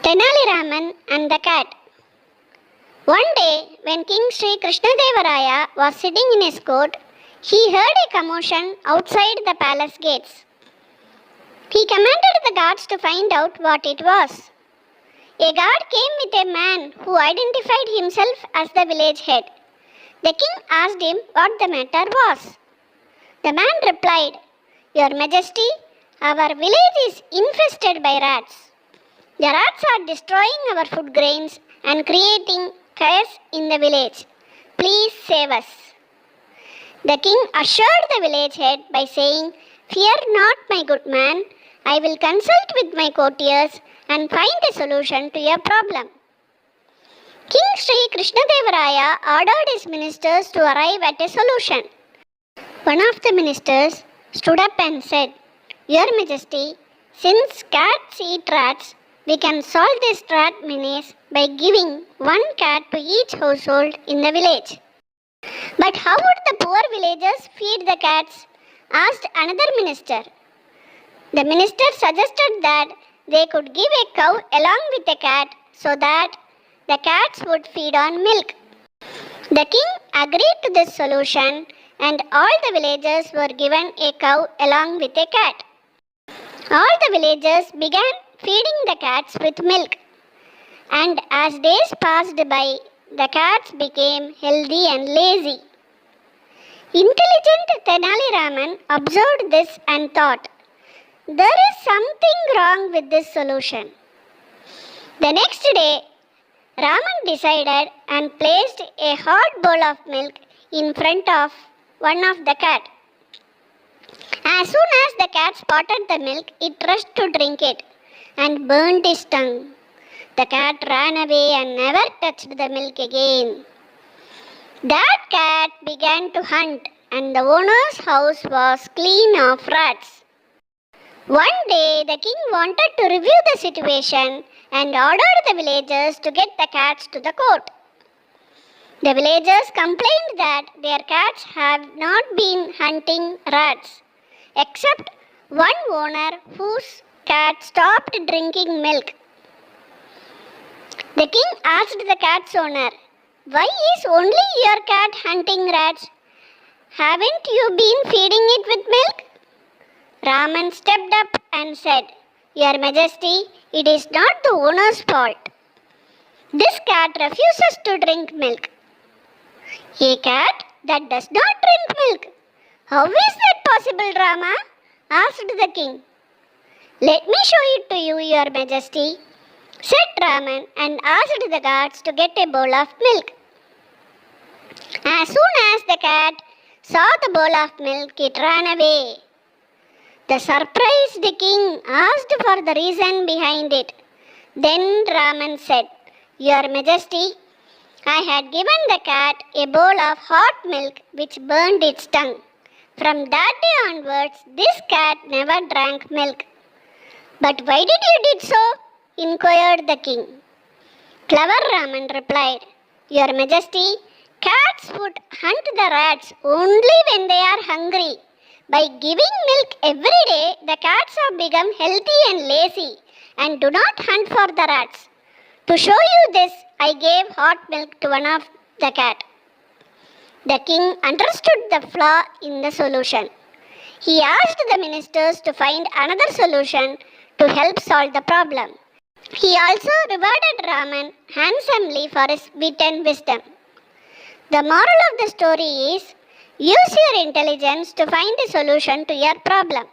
Tenali Raman and the cat. One day, when King Sri Krishnadevaraya was sitting in his court, he heard a commotion outside the palace gates. He commanded the guards to find out what it was. A guard came with a man who identified himself as the village head. The king asked him what the matter was. The man replied, "Your Majesty, our village is infested by rats. The rats are destroying our food grains and creating chaos in the village. Please save us." The king assured the village head by saying, "Fear not, my good man. I will consult with my courtiers and find a solution to your problem." King Sri Krishnadevaraya ordered his ministers to arrive at a solution. One of the ministers stood up and said, "Your Majesty, since cats eat rats, we can solve this rat menace by giving one cat to each household in the village." "But how would the poor villagers feed the cats?" asked another minister. The minister suggested that they could give a cow along with a cat so that the cats would feed on milk. The king agreed to this solution, and all the villagers were given a cow along with a cat. All the villagers began feeding the cats with milk, and as days passed by, the cats became healthy and lazy. Intelligent Tenali Raman observed this and thought, "There is something wrong with this solution." The next day, Raman decided and placed a hot bowl of milk in front of one of the cat. As soon as the cat spotted the milk, it rushed to drink it and burned its tongue. The cat ran away and never touched the milk again. That cat began to hunt, and the owner's house was clean of rats. One day, the king wanted to review the situation and ordered the villagers to get the cats to the court. The villagers complained that their cats have not been hunting rats, except one owner whose cat stopped drinking milk. The king asked the cat's owner, "Why is only your cat hunting rats? Haven't you been feeding it with milk?" Raman stepped up and said, "Your Majesty, it is not the owner's fault. This cat refuses to drink milk." "A cat that does not drink milk? How is that possible, Rama?" asked the king. "Let me show it to you, Your Majesty," said Raman, and asked the guards to get a bowl of milk. As soon as the cat saw the bowl of milk, it ran away. The surprised king asked for the reason behind it. Then Raman said, "Your Majesty, I had given the cat a bowl of hot milk which burned its tongue. From that day onwards, this cat never drank milk." "But why did you do so?" inquired the king. Clever Raman replied, "Your Majesty, cats would hunt the rats only when they are hungry. By giving milk every day, the cats have become healthy and lazy and do not hunt for the rats. To show you this, I gave hot milk to one of the cat." The king understood the flaw in the solution. He asked the ministers to find another solution to help solve the problem. He also rewarded Raman handsomely for his wit and wisdom. The moral of the story is, use your intelligence to find a solution to your problem.